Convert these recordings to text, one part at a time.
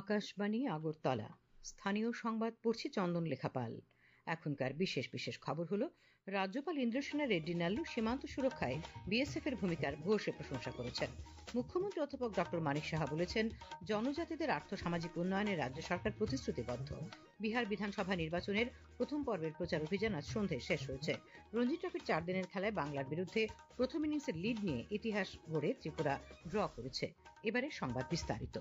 আকাশবাণী আগরতলা। স্থানীয় সংবাদ পড়ছি চন্দন লেখাপাল। এখনকার বিশেষ বিশেষ খবর হলো, রাজ্যপাল ইন্দ্রসেনা রেড্ডি নাল্লু সীমান্ত সুরক্ষায় বিএসএফ এর ভূমিকার ভূয়সী প্রশংসা করেছেন। মুখ্যমন্ত্রী অধ্যাপক ডক্টর মানিক সাহা বলেছেন, জনজাতিদের আর্থ সামাজিক উন্নয়নে রাজ্য সরকার প্রতিশ্রুতিবদ্ধ। বিহার বিধানসভা নির্বাচনের প্রথম পর্বের প্রচার অভিযান আজ সন্ধ্যায় শেষ হয়েছে। রঞ্জি ট্রফির 4 দিনের খেলায় বাংলার বিরুদ্ধে প্রথম ইনিংসের লিড নিয়ে ইতিহাস গড়ে ত্রিপুরা ড্র করেছে। এবারে সংবাদ বিস্তারিত।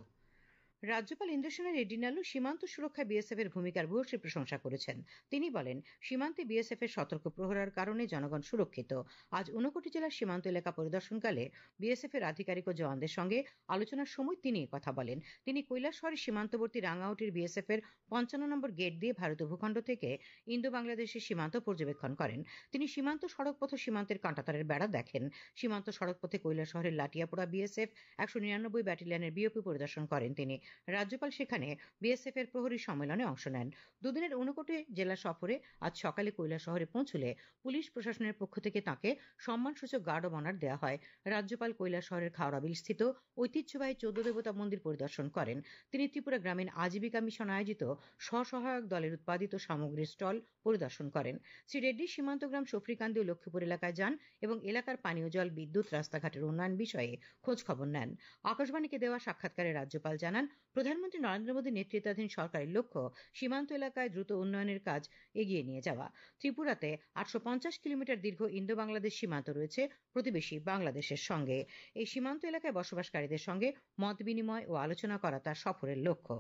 রাজ্যপাল ইন্দ্রসেনা রেড্ডি নাল্লু সীমান্ত সুরক্ষায় বিএসএফ এর ভূমিকার ভূয়সী প্রশংসা করেছেন। তিনি বলেন, সীমান্তে বিএসএফ এর সতর্ক প্রহরার কারণে জনগণ সুরক্ষিত। আজ ঊনকোটি জেলার সীমান্ত এলাকা পরিদর্শনকালে বিএসএফ এর আধিকারিক ও জওয়ানদের সঙ্গে আলোচনার সময় তিনি কথা বলেন। তিনি কৈলাসহরের সীমান্তবর্তী রাঙ্গাউটির বিএসএফ এর 55 নম্বর গেট দিয়ে ভারতীয় ভূখণ্ড থেকে ইন্দো বাংলাদেশের সীমান্ত পর্যবেক্ষণ করেন। তিনি সীমান্ত সড়কপথ ও সীমান্তের কাঁটাতারের বেড়া দেখেন। সীমান্ত সড়কপথে কৈলাসহরের লাটিয়াপোড়া বিএসএফ 199 ব্যাটালিয়নের বিওপি পরিদর্শন করেন তিনি। রাজ্যপাল সেখানে বিএসএফ এর প্রহরী সম্মেলনে অংশ নেন। দুদিনের ঊনকোটি জেলা সফরে আজ সকালে কৈলাসহরে পৌঁছলে পুলিশ প্রশাসনের পক্ষ থেকে তাঁকে সম্মানসূচক গার্ড অব অনার দেওয়া হয়। রাজ্যপাল কৈলাসহরের খাওড়াবিল স্থিত ঐতিহ্যবাহী 14 দেবতা মন্দির পরিদর্শন করেন। তিনি ত্রিপুরা গ্রামীণ আজীবিকা মিশন আয়োজিত স্বসহায়ক দলের উৎপাদিত সামগ্রীর স্টল পরিদর্শন করেন। শ্রী রেড্ডি সীমান্তগ্রাম সফরিকান্দি ও লক্ষ্মীপুর এলাকায় যান এবং এলাকার পানীয় জল, বিদ্যুৎ, রাস্তাঘাটের উন্নয়ন বিষয়ে খোঁজ খবর নেন। আকাশবাণীকে দেওয়া সাক্ষাৎকারে রাজ্যপাল জানান, প্রধানমন্ত্রী নরেন্দ্র মোদীর নেতৃত্বাধীন সরকারের লক্ষ্য সীমান্ত এলাকায় দ্রুত উন্নয়নের কাজ এগিয়ে নিয়ে যাওয়া। ত্রিপুরাতে 850 কিলোমিটার দীর্ঘ ইন্দো বাংলাদেশ সীমান্ত রয়েছে প্রতিবেশী বাংলাদেশের সঙ্গে। এই সীমান্ত এলাকায় বসবাসকারীদের সঙ্গে মত বিনিময় ও আলোচনা করা তার সফরের লক্ষ্য।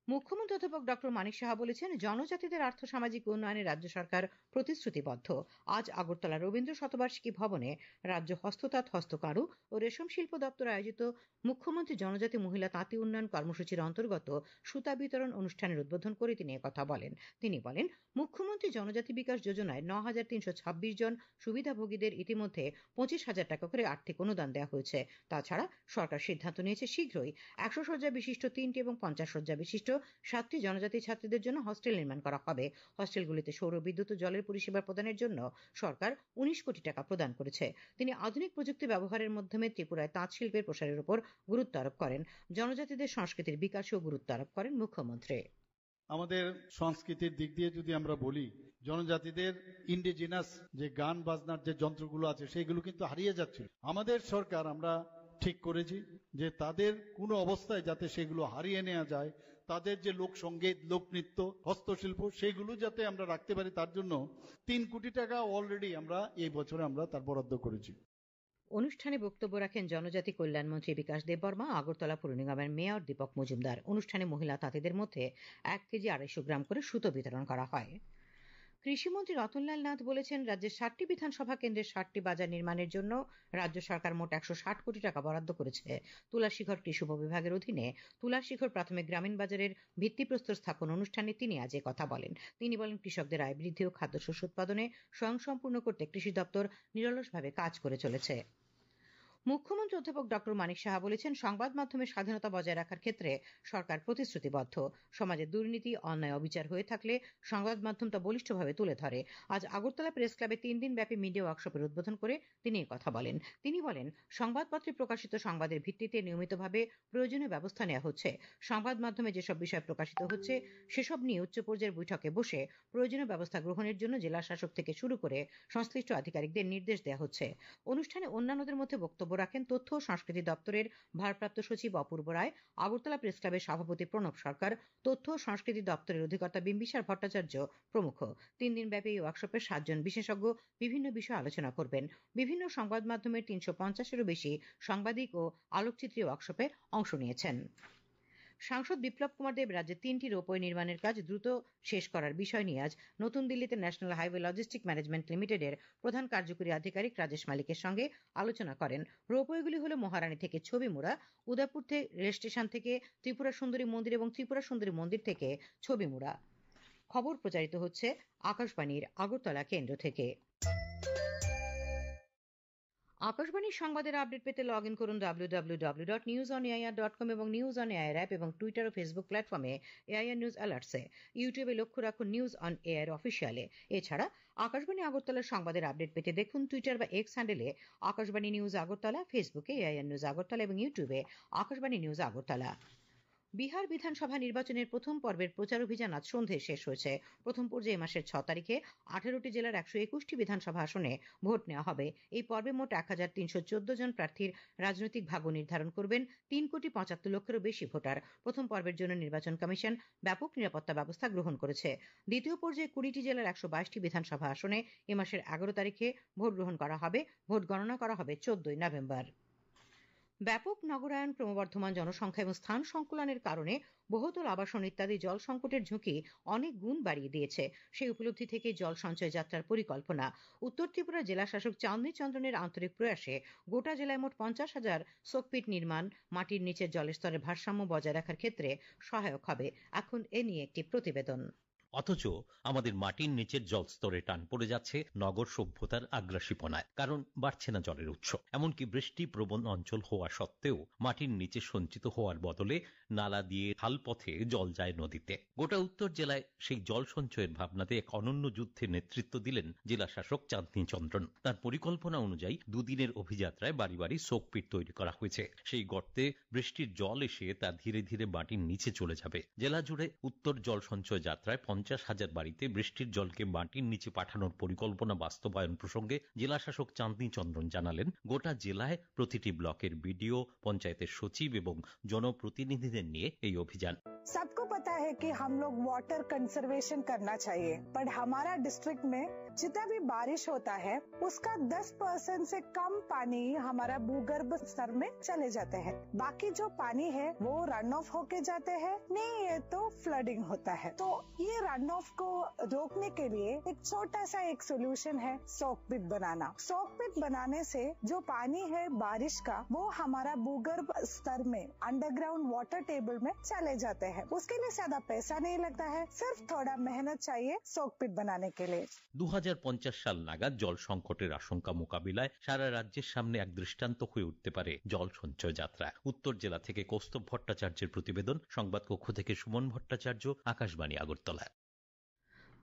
মুখ্যমন্ত্রী অধ্যাপক ডক্টর মানিক সাহা বলেছেন, জনজাতিদের আর্থ সামাজিক উন্নয়নে রাজ্য সরকার প্রতিশ্রুতিবদ্ধ। আজ আগরতলা রবীন্দ্র শতবার্ষিকী ভবনে রাজ্য হস্ততাঁত, হস্তকারু ও রেশম শিল্প দপ্তর আয়োজিত মুখ্যমন্ত্রী জনজাতি মহিলা তাঁতি উন্নয়ন কর্মসূচির অন্তর্গত সুতা বিতরণ অনুষ্ঠানের উদ্বোধন করে তিনি একথা বলেন। তিনি বলেন, মুখ্যমন্ত্রী জনজাতি বিকাশ যোজনায় 9,326 জন সুবিধাভোগীদের ইতিমধ্যে 25,000 টাকা করে আর্থিক অনুদান দেওয়া হয়েছে। তাছাড়া সরকার সিদ্ধান্ত নিয়েছে শীঘ্রই 100 শয্যা বিশিষ্ট 3টি এবং 50 শয্যা বিশিষ্ট 7টি জনজাতি ছাত্রীদের জন্য হস্টেল নির্মাণ করা হবে। হস্টেলগুলিতে সৌর বিদ্যুৎ ও জলের পরিষেবা প্রদানের জন্য সরকার 19 কোটি টাকা প্রদান করেছে। তিনি আধুনিক প্রযুক্তি ব্যবহারের মাধ্যমে ত্রিপুরায় তাঁত শিল্পের প্রসারের উপর গুরুত্ব আরোপ করেন। জনজাতিদের সংস্কৃতির বিকাশেও গুরুত্ব আরোপ করেন মুখ্যমন্ত্রী। আমাদের সংস্কৃতির দিক দিয়ে যদি আমরা বলি, জনজাতিদের ইন্ডিজিনাস যে গান বাজনার যে যন্ত্রগুলো আছে সেগুলো কিন্তু হারিয়ে যাচ্ছে। আমাদের সরকার আমরা ঠিক করেছি যে তাদের কোনো অবস্থায় যাতে সেগুলো হারিয়ে নেওয়া যায়, তাদের যে লোকসঙ্গীত, লোকনৃত্য, হস্তশিল্প সেগুলো যাতে আমরা রাখতে পারি, তার জন্য 3 কোটি টাকা অলরেডি আমরা এই বছরে আমরা তার বরাদ্দ করেছি। অনুষ্ঠানে বক্তব্য রাখেন জনজাতি কল্যাণমন্ত্রী বিকাশ দেববর্মা, আগরতলা পুর নিগমের মেয়র দীপক মজুমদার। অনুষ্ঠানে মহিলা তাঁতিদের মধ্যে 1 কেজি 250 গ্রাম করে সুতো বিতরণ করা হয়। কৃষিমন্ত্রী রতনলাল নাথ বলেছেন, রাজ্যের 7টি বিধানসভা কেন্দ্রের 7টি বাজার নির্মাণের জন্য রাজ্য সরকার মোট 160 কোটি টাকা বরাদ্দ করেছে। তুলাশিখর কৃষি উপবিভাগের অধীনে তুলাশিখর প্রাথমিক গ্রামীণ বাজারের ভিত্তিপ্রস্তর স্থাপন অনুষ্ঠানে তিনি আজ কথা বলেন। তিনি বলেন, কৃষকদের আয় বৃদ্ধি ও খাদ্যশস্য উৎপাদনে স্বয়ংসম্পূর্ণ করতে কৃষি দপ্তর নিরলসভাবে কাজ করে চলেছে। মুখ্যমন্ত্রী অধ্যাপক ডক্টর মানিক সাহা বলেছেন, সংবাদ মাধ্যমের স্বাধীনতা বজায় রাখার ক্ষেত্রে সরকার প্রতিশ্রুতিবদ্ধ। সমাজে দুর্নীতি, অন্যায়, অবিচার হয়ে থাকলে সংবাদ মাধ্যম তা বলিষ্ঠভাবে তুলে ধরে। আজ আগরতলা প্রেস ক্লাবে 3 দিন ব্যাপী মিডিয়া ওয়ার্কশপের উদ্বোধন করে তিনি কথা বলেন। তিনি বলেন, সংবাদপত্রে প্রকাশিত সংবাদের ভিত্তিতে নিয়মিতভাবে প্রয়োজনীয় ব্যবস্থা নেওয়া হচ্ছে। সংবাদ মাধ্যমে যেসব বিষয় প্রকাশিত হচ্ছে সেসব নিয়ে উচ্চ পর্যায়ের বৈঠকে বসে প্রয়োজনীয় ব্যবস্থা গ্রহণের জন্য জেলা শাসক থেকে শুরু করে সংশ্লিষ্ট আধিকারিকদের নির্দেশ দেওয়া হচ্ছে। অনুষ্ঠানে অন্যান্যদের মধ্যে বক্তব্য রাখেন তথ্য ও সংস্কৃতি দপ্তরের ভারপ্রাপ্ত সচিব অপূর্ব রায়, আগরতলা প্রেস ক্লাবের সভাপতি প্রণব সরকার, তথ্য ও সংস্কৃতি দপ্তরের অধিকর্তা বিম্বিসার ভট্টাচার্য প্রমুখ। 3 দিন ব্যাপী এই ওয়ার্কশপে 7 জন বিশেষজ্ঞ বিভিন্ন বিষয়ে আলোচনা করবেন। বিভিন্ন সংবাদ মাধ্যমের 350-এরও বেশি সাংবাদিক ও আলোকচিত্রী ওয়ার্কশপে অংশ নিয়েছেন। সাংসদ বিপ্লব কুমার দেব রাজ্যে 3টি রোপওয়ে নির্মাণের কাজ দ্রুত শেষ করার বিষয় নিয়ে আজ নতুন দিল্লিতে ন্যাশনাল হাইওয়ে লজিস্টিক ম্যানেজমেন্ট লিমিটেডের প্রধান কার্যকরী আধিকারিক রাজেশ মালিকের সঙ্গে আলোচনা করেন। রোপওয়েগুলি হল মহারানী থেকে ছবিমুড়া, উদয়পুর রেল স্টেশন থেকে ত্রিপুরা সুন্দরী মন্দির এবং ত্রিপুরা সুন্দরী মন্দির থেকে ছবিমুড়া। খবর প্রচারিত হচ্ছে আকাশবাণীর আগরতলা কেন্দ্র থেকে। আকাশবাণীর সংবাদের আপডেট পেতে লগ ইন করুন www.newsonair.com এবং নিউজ অন এয়ার অ্যাপ এবং টুইটার ও ফেসবুক প্ল্যাটফর্মে এআইআর নিউজ অ্যালার্টসে। ইউটিউবে লক্ষ্য রাখুন নিউজ অন এয়ার অফিসিয়ালে। এছাড়া আকাশবাণী আগরতলার সংবাদের আপডেট পেতে দেখুন টুইটার বা এক্স হ্যান্ডেলে আকাশবাণী নিউজ আগরতলা, ফেসবুকে এআইআর নিউজ আগরতলা এবং ইউটিউবে আকাশবাণী নিউজ আগরতলা। বিহার বিধানসভা নির্বাচনের প্রথম পর্বের প্রচার অভিযান আজ সন্ধ্যায় শেষ হয়েছে। প্রথম পর্যায়ে এই মাসের 6 তারিখে 18টি জেলার 121টি বিধানসভা আসনে ভোট নেওয়া হবে। এই পর্বে মোট 1314 জন প্রার্থীর রাজনৈতিক ভাগ্য নির্ধারণ করবেন 3,75,00,000-এরও বেশি ভোটার। প্রথম পর্বের জন্য নির্বাচন কমিশন ব্যাপক নিরাপত্তা ব্যবস্থা গ্রহণ করেছে। দ্বিতীয় পর্যায়ে 20টি জেলার 122টি বিধানসভা আসনে এ মাসের 11 তারিখে ভোট গ্রহণ করা হবে। ভোট গণনা করা হবে 14 নভেম্বর। ব্যাপক নগরায়ন, ক্রমবর্ধমান জনসংখ্যা এবং স্থান সংকুলনের কারণে বহুতল আবাসন ইত্যাদি জল সংকটের ঝুঁকি অনেক গুণ বাড়িয়ে দিয়েছে। সেই উপলব্ধি থেকে জল সঞ্চয় যাত্রার পরিকল্পনা। উত্তর ত্রিপুরা জেলা শাসক চাঁদনী চন্দ্রনের আন্তরিক প্রয়াসে গোটা জেলায় মোট 50,000 সোকপিট নির্মাণ মাটির নিচের জলের স্তরের ভারসাম্য বজায় রাখার ক্ষেত্রে সহায়ক হবে। এখন এ নিয়ে একটি প্রতিবেদন। অথচ আমাদের মাটির নিচের জল স্তরে টান পড়ে যাচ্ছে নগর সভ্যতার আগ্রাসীপনায়। কারণ বাড়ছে না জলের উৎস। এমনকি বৃষ্টি প্রবণ অঞ্চল হওয়া সত্ত্বেও মাটির নিচে সঞ্চিত হওয়ার বদলে নালা দিয়ে খাল পথে জল যায় নদীতে। গোটা উত্তর জেলায় সেই জল সঞ্চয়ের ভাবনাতে এক অনন্য যুদ্ধে নেতৃত্ব দিলেন জেলা শাসক চাঁদনী চন্দ্রন। তার পরিকল্পনা অনুযায়ী দুদিনের অভিযাত্রায় বাড়ি বাড়ি সোকপিট তৈরি করা হয়েছে। সেই গর্তে বৃষ্টির জল এসে তা ধীরে ধীরে মাটির নিচে চলে যাবে। জেলা জুড়ে উত্তর জল সঞ্চয় যাত্রায় 50,000 বাড়িতে বৃষ্টির জলকে মাটির নিচে পাঠানোর পরিকল্পনা বাস্তবায়ন প্রসঙ্গে জেলা শাসক চাঁদনী চন্দ্রন জানালেন, গোটা জেলায় প্রতিটি ব্লকের বিডিও, পঞ্চায়েতের সচিব এবং জনপ্রতিনিধিদের নিয়ে এই অভিযান। सबको पता है कि हम लोग वाटर कंजर्वेशन करना चाहिए, पर हमारा डिस्ट्रिक्ट में जितना भी बारिश होता है उसका 10% से कम पानी हमारा भूगर्भ स्तर में चले जाते हैं। बाकी जो पानी है वो रन ऑफ होके जाते हैं, नहीं ये तो फ्लडिंग होता है। तो ये रन ऑफ को रोकने के लिए एक छोटा सा एक सोल्यूशन है सोकपिट बनाना। सोकपिट बनाने से जो पानी है बारिश का वो हमारा भूगर्भ स्तर में अंडरग्राउंड वाटर टेबल में चले जाते हैं। उसके लिए ज्यादा पैसा नहीं लगता है, सिर्फ थोड़ा मेहनत चाहिए सोकपिट बनाने के लिए। 2050 সাল নাগাদ জল সংকটের আশঙ্কা মোকাবিলায় সারা রাজ্যের সামনে এক দৃষ্টান্ত হয়ে উঠতে পারে জল সঞ্চয় যাত্রা। উত্তর জেলা থেকে কৌস্তব ভট্টাচার্যের প্রতিবেদন, সংবাদ কক্ষ থেকে সুমন ভট্টাচার্য, আকাশবাণী আগরতলা।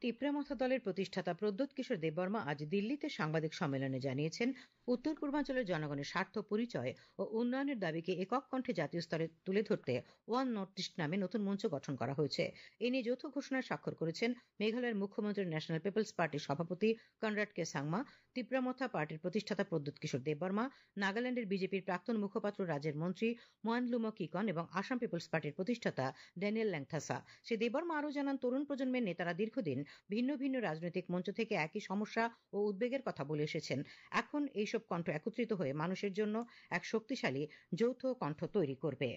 তীব্রমথা দলের প্রতিষ্ঠাতা প্রদ্যোৎ কিশোর দেববর্মা আজ দিল্লিতে সাংবাদিক সম্মেলনে জানিয়েছেন, উত্তর পূর্বাঞ্চলের জনগণের স্বার্থ, পরিচয় ও উন্নয়নের দাবিকে একক কণ্ঠে জাতীয় স্তরে তুলে ধরতে ওয়ান নর্থ ইস্ট নামে নতুন মঞ্চ গঠন করা হয়েছে। এ নিয়ে যৌথ ঘোষণায় স্বাক্ষর করেছেন মেঘালয়ের মুখ্যমন্ত্রী, ন্যাশনাল পিপলস পার্টির সভাপতি কনরাড কে সাংমা, তীব্রমথা পার্টির প্রতিষ্ঠাতা প্রদ্যোৎ কিশোর দেববর্মা, নাগাল্যান্ডের বিজেপির প্রাক্তন মুখপাত্র রাজ্যের মন্ত্রী মোয়ানলুমো কিকন এবং আসাম পিপলস পার্টির প্রতিষ্ঠাতা ড্যানিয়েল ল্যাংথাসা। শ্রী দেববর্মা আরও জানান, তরুণ প্রজন্মের নেতারা দীর্ঘদিন ভিন্ন ভিন্ন রাজনৈতিক মঞ্চ থেকে একই সমস্যা ও উদ্বেগের কথা বলে এসেছেন। এখন এইসব কণ্ঠ একত্রিত হয়ে মানুষের জন্য এক শক্তিশালী যৌথ কণ্ঠ তৈরি করবে।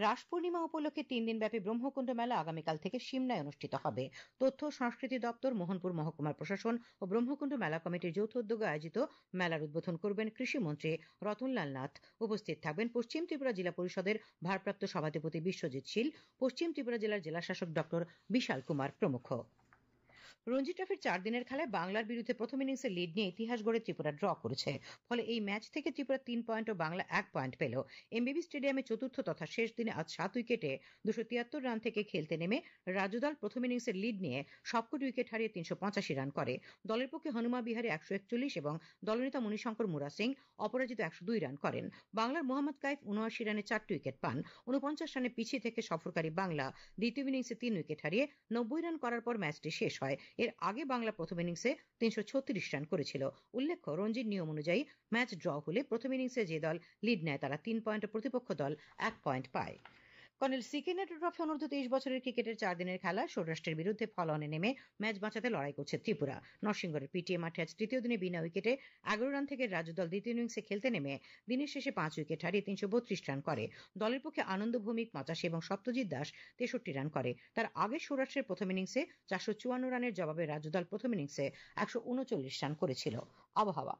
রাস পূর্ণিমা উপলক্ষে 3 দিনব্যাপী ব্রহ্মকুণ্ড মেলা আগামীকাল থেকে সিমনায় অনুষ্ঠিত হবে। তথ্য ও সংস্কৃতি দপ্তর, মোহনপুর মহকুমার প্রশাসন ও ব্রহ্মকুণ্ড মেলা কমিটির যৌথ উদ্যোগে আয়োজিত মেলার উদ্বোধন করবেন কৃষিমন্ত্রী রতনলাল নাথ। উপস্থিত থাকবেন পশ্চিম ত্রিপুরা জেলা পরিষদের ভারপ্রাপ্ত সভাধিপতি বিশ্বজিৎ শীল, পশ্চিম ত্রিপুরা জেলার জেলাশাসক ডক্টর বিশাল কুমার প্রমুখ। রঞ্জি ট্রফির 4 দিনের খেলায় বাংলার বিরুদ্ধে প্রথম ইনিংসের লিড নিয়ে ইতিহাস গড়ে ত্রিপুরা ড্র করেছে। ফলে এই ম্যাচ থেকে ত্রিপুরা 3 পয়েন্ট ও বাংলা 1 পয়েন্ট পেল। এমবিবি স্টেডিয়ামে চতুর্থ তথা শেষ দিনে আজ 7 উইকেটে 273 রান থেকে খেলতে নেমে রাজুদল প্রথম ইনিংসের লিড নিয়ে সবকটি উইকেট হারিয়ে 385 রান করে। দলের পক্ষে হনুমা বিহারী 141 এবং দলনেতা মণিশঙ্কর মুরা সিং অপরাজিত 102 রান করেন। বাংলার মোহাম্মদ কাইফ 79 রানে 4টি উইকেট পান। 49 রানে পিছিয়ে থেকে সফরকারী বাংলা দ্বিতীয় ইনিংসে 3 উইকেট হারিয়ে 90 রান করার পর ম্যাচটি শেষ হয়। এর আগে বাংলা প্রথম ইনিংসে 336 রান করেছিল। উল্লেখ্য, রঞ্জির নিয়ম অনুযায়ী ম্যাচ ড্র হলে প্রথম ইনিংসে যে দল লিড নেয় তারা 3 পয়েন্ট ও প্রতিপক্ষ দল 1 পয়েন্ট পায়। কর্নেল সিকে নেহরু ট্রফি অনূর্ধ্ব 23 বছরের ক্রিকেটের 4 দিনের খেলা সৌরাষ্ট্রের বিরুদ্ধে ফলনে নেমে ম্যাচ বাঁচাতে লড়াই করছে ত্রিপুরা। নরসিংগড়ের পিটিএ মাঠে আজ তৃতীয় দিনে বিনা উইকেটে 11 রান থেকে রাজু দল দ্বিতীয় ইনিংসে খেলতে নেমে দিনের শেষে 5 উইকেট হারিয়ে 332 রান করে। দলের পক্ষে আনন্দ ভৌমিক 85 এবং সত্যজিৎ দাস 63 রান করে। তার আগে সৌরাষ্ট্রের প্রথম ইনিংসে 454 রানের জবাবে রাজু দল প্রথম ইনিংসে 139 রান করেছিল। আবহাওয়া,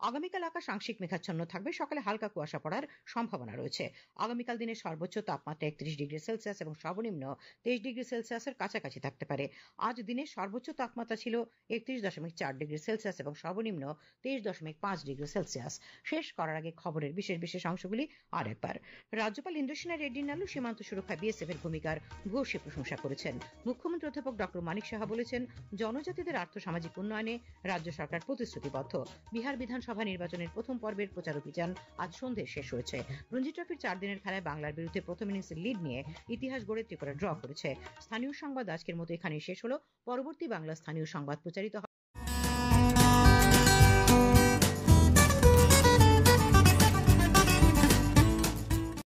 আগামীকাল আকাশ আংশিক মেঘাচ্ছন্ন থাকবে। সকালে হালকা কুয়াশা পড়ার সম্ভাবনা রয়েছে। আগামীকাল দিনের সর্বোচ্চ তাপমাত্রা 31 ডিগ্রি সেলসিয়াস এবং সর্বনিম্ন 23 ডিগ্রি সেলসিয়াসের কাছাকাছি থাকতে পারে। আজ দিনের সর্বোচ্চ তাপমাত্রা ছিল 31.4 ডিগ্রি সেলসিয়াস এবং সর্বনিম্ন 23.5 ডিগ্রি সেলসিয়াস। শেষ করার আগে খবরের বিশেষ অংশগুলি আর একবার। রাজ্যপাল ইন্দ্রসেনা রেড্ডি নালু সীমান্ত সুরক্ষায় বিএসএফ এর ভূমিকার ভূয়সী প্রশংসা করেছেন। মুখ্যমন্ত্রী অধ্যাপক ডক্টর মানিক সাহা বলেছেন, জনজাতিদের আর্থ সামাজিক উন্নয়নে রাজ্য সরকার প্রতিশ্রুতিবদ্ধ। বিহার বিধানসভা বিধানসভা নির্বাচনের প্রথম পর্বের প্রচার অভিযান আজ সন্ধ্যায় শেষ হয়েছে। রঞ্জি ট্রফির 4 দিনের খেলায় বাংলার বিরুদ্ধে প্রথম ইনিংসের লিড নিয়ে ইতিহাস গড়ে ত্রিপুরা ড্র করেছে। স্থানীয় সংবাদ আজকের মতো এখানেই শেষ হলো। পরবর্তী বাংলা স্থানীয় সংবাদ প্রচারিত